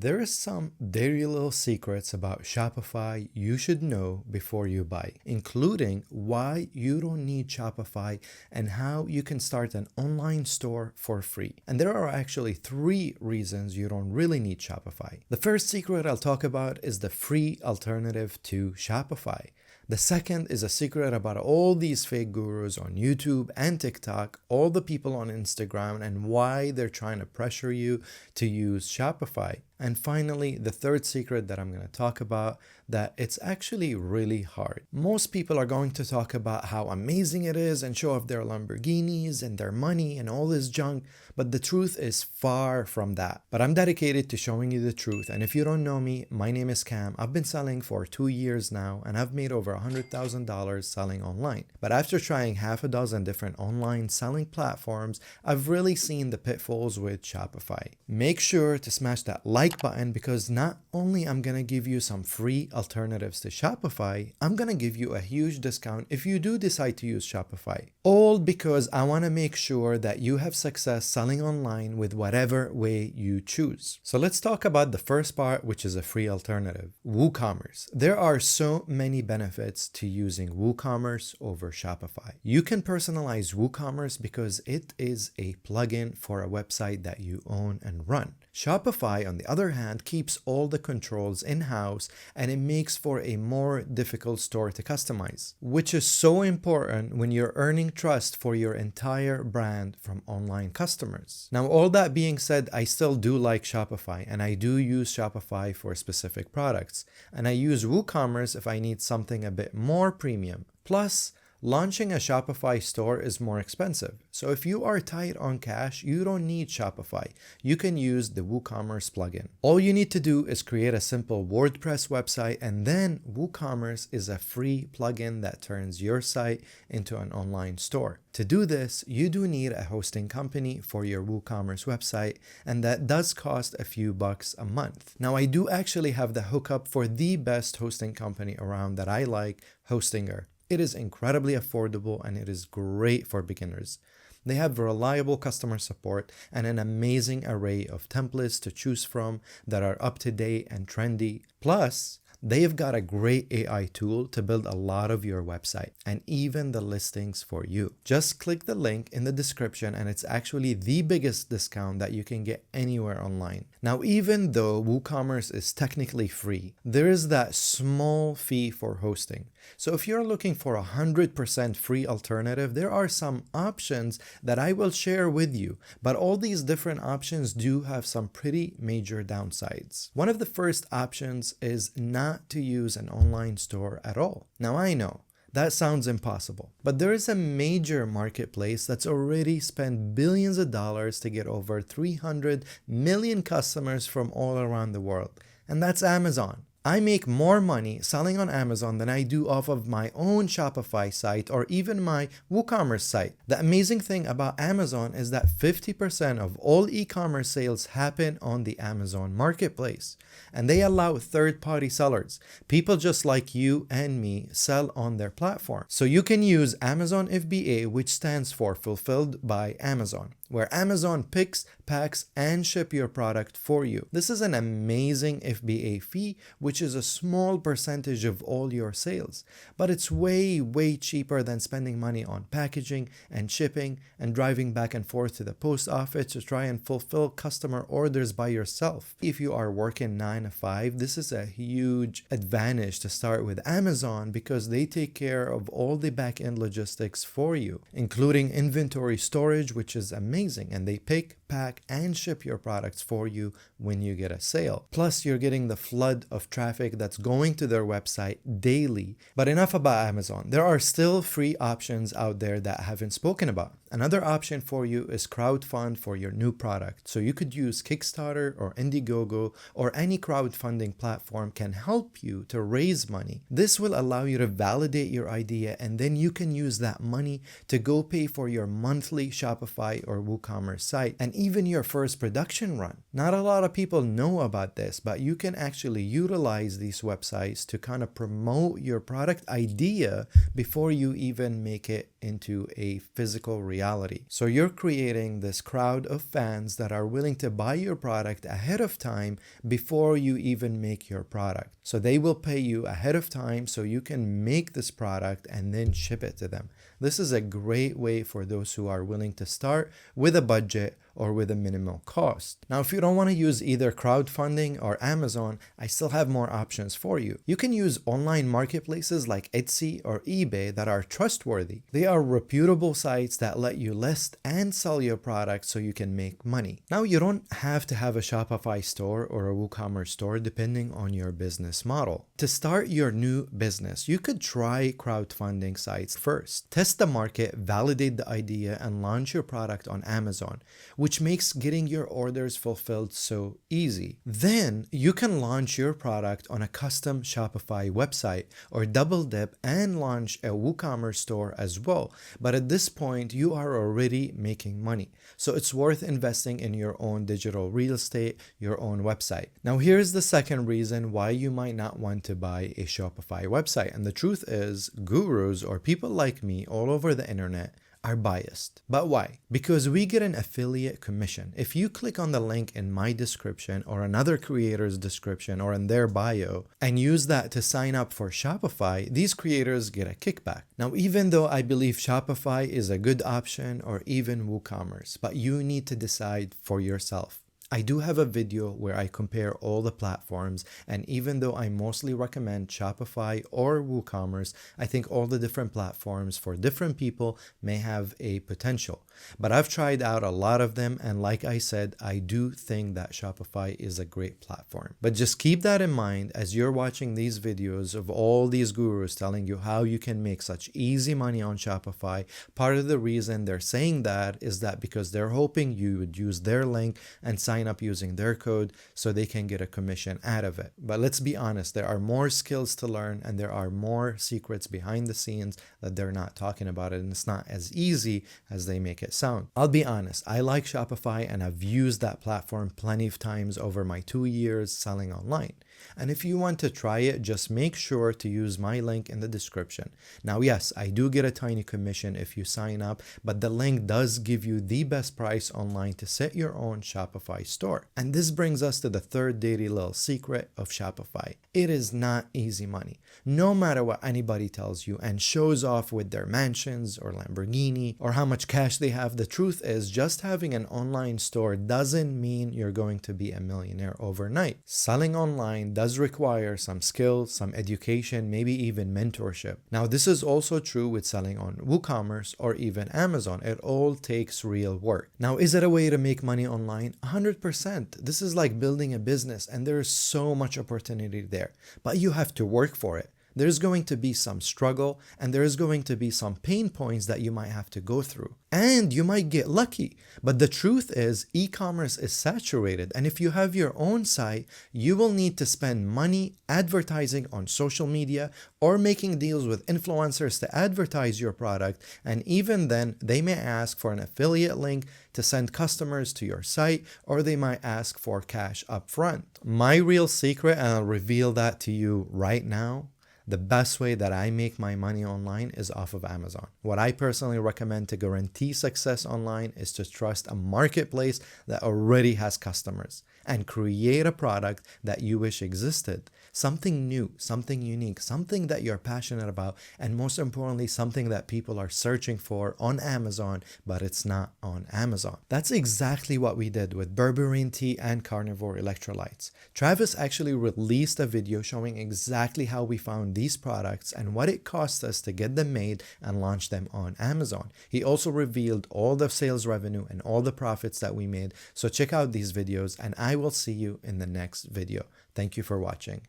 There is some dirty little secrets about Shopify you should know before you buy, including why you don't need Shopify and how you can start an online store for free. And there are actually 3 reasons you don't really need Shopify. The first secret I'll talk about is the free alternative to Shopify. The second is a secret about all these fake gurus on YouTube and TikTok, all the people on Instagram, and why they're trying to pressure you to use Shopify. And finally, the third secret that I'm going to talk about, that it's actually really hard. Most people are going to talk about how amazing it is and show off their Lamborghinis and their money and all this junk, but the truth is far from that. But I'm dedicated to showing you the truth, and if you don't know me, my name is Cam. I've been selling for 2 years now, and I've made over $100,000 selling online. But after trying half a dozen different online selling platforms, I've really seen the pitfalls with Shopify. Make sure to smash that like button, because not only I'm gonna give you some free alternatives to Shopify, I'm gonna give you a huge discount if you do decide to use Shopify. All because I wanna make sure that you have success selling online with whatever way you choose. So let's talk about the first part, which is a free alternative, WooCommerce. There are so many benefits to using WooCommerce over Shopify. You can personalize WooCommerce because it is a plugin for a website that you own and run. Shopify, on the other hand, keeps all the controls in-house, and it makes for a more difficult store to customize, which is so important when you're earning trust for your entire brand from online customers. Now, all that being said, I still do like Shopify, and I do use Shopify for specific products, and I use WooCommerce if I need something a bit more premium. Plus, launching a Shopify store is more expensive. So if you are tight on cash, you don't need Shopify. You can use the WooCommerce plugin. All you need to do is create a simple WordPress website, and then WooCommerce is a free plugin that turns your site into an online store. To do this, you do need a hosting company for your WooCommerce website, and that does cost a few bucks a month. Now, I do actually have the hookup for the best hosting company around that I like, Hostinger. It is incredibly affordable, and it is great for beginners. They have reliable customer support and an amazing array of templates to choose from that are up to date and trendy. Plus, they've got a great AI tool to build a lot of your website and even the listings for you. Just click the link in the description, and it's actually the biggest discount that you can get anywhere online. Now, even though WooCommerce is technically free, there is that small fee for hosting. So if you're looking for a 100% free alternative, there are some options that I will share with you, but all these different options do have some pretty major downsides. One of the first options is not to use an online store at all. Now, I know that sounds impossible, but there is a major marketplace that's already spent billions of dollars to get over 300 million customers from all around the world, and that's Amazon. I make more money selling on Amazon than I do off of my own Shopify site or even my WooCommerce site. The amazing thing about Amazon is that 50% of all e-commerce sales happen on the Amazon marketplace, and they allow third-party sellers. People just like you and me sell on their platform. So you can use Amazon FBA, which stands for Fulfilled by Amazon, where Amazon picks, packs, and ship your product for you. This is an amazing FBA fee, which is a small percentage of all your sales, but it's way, way cheaper than spending money on packaging and shipping and driving back and forth to the post office to try and fulfill customer orders by yourself. If you are working 9 to 5, this is a huge advantage to start with Amazon, because they take care of all the back-end logistics for you, including inventory storage, which is amazing, and they pick, pack, and ship your products for you when you get a sale. Plus, you're getting the flood of traffic that's going to their website daily. But enough about Amazon. There are still free options out there that I haven't spoken about. Another option for you is crowdfund for your new product. So you could use Kickstarter or Indiegogo, or any crowdfunding platform can help you to raise money. This will allow you to validate your idea, and then you can use that money to go pay for your monthly Shopify or WooCommerce site and even your first production run. Not a lot of people know about this, but you can actually utilize these websites to kind of promote your product idea before you even make it into a physical reality. So you're creating this crowd of fans that are willing to buy your product ahead of time before you even make your product. So they will pay you ahead of time so you can make this product and then ship it to them. This is a great way for those who are willing to start with a budget or with a minimal cost. Now, if you don't want to use either crowdfunding or Amazon, I still have more options for you. You can use online marketplaces like Etsy or eBay that are trustworthy. They are reputable sites that let you list and sell your product so you can make money. Now, you don't have to have a Shopify store or a WooCommerce store depending on your business model. To start your new business, you could try crowdfunding sites first. Test the market, validate the idea, and launch your product on Amazon, which makes getting your orders fulfilled so easy. Then you can launch your product on a custom Shopify website or double dip and launch a WooCommerce store as well. But at this point, you are already making money. So it's worth investing in your own digital real estate, your own website. Now, here's the second reason why you might not want to buy a Shopify website. And the truth is, gurus or people like me all over the internet are biased. But why? Because we get an affiliate commission. If you click on the link in my description or another creator's description or in their bio and use that to sign up for Shopify, these creators get a kickback. Now, even though I believe Shopify is a good option or even WooCommerce, but you need to decide for yourself. I do have a video where I compare all the platforms, and even though I mostly recommend Shopify or WooCommerce, I think all the different platforms for different people may have a potential. But I've tried out a lot of them, and like I said, I do think that Shopify is a great platform. But just keep that in mind as you're watching these videos of all these gurus telling you how you can make such easy money on Shopify. Part of the reason they're saying that is that because they're hoping you would use their link and sign up using their code so they can get a commission out of it. But let's be honest, there are more skills to learn and there are more secrets behind the scenes that they're not talking about it, and it's not as easy as they make it sound. I'll be honest, I like Shopify and I've used that platform plenty of times over my 2 years selling online. And if you want to try it, just make sure to use my link in the description. Now, yes, I do get a tiny commission if you sign up, but the link does give you the best price online to set your own Shopify store. And this brings us to the third dirty little secret of Shopify. It is not easy money. No matter what anybody tells you and shows off with their mansions or Lamborghini or how much cash they have, the truth is just having an online store doesn't mean you're going to be a millionaire overnight. Selling online does require some skill, some education, maybe even mentorship. Now, this is also true with selling on WooCommerce or even Amazon. It all takes real work. Now, is it a way to make money online? 100%. This is like building a business and there's so much opportunity there, but you have to work for it. There's going to be some struggle and there's going to be some pain points that you might have to go through. And you might get lucky. But the truth is, e-commerce is saturated. And if you have your own site, you will need to spend money advertising on social media or making deals with influencers to advertise your product. And even then, they may ask for an affiliate link to send customers to your site, or they might ask for cash upfront. My real secret, and I'll reveal that to you right now, the best way that I make my money online is off of Amazon. What I personally recommend to guarantee success online is to trust a marketplace that already has customers and create a product that you wish existed. Something new, something unique, something that you're passionate about, and most importantly, something that people are searching for on Amazon, but it's not on Amazon. That's exactly what we did with berberine tea and carnivore electrolytes. Travis actually released a video showing exactly how we found these products and what it cost us to get them made and launch them on Amazon. He also revealed all the sales revenue and all the profits that we made. So check out these videos and I will see you in the next video. Thank you for watching.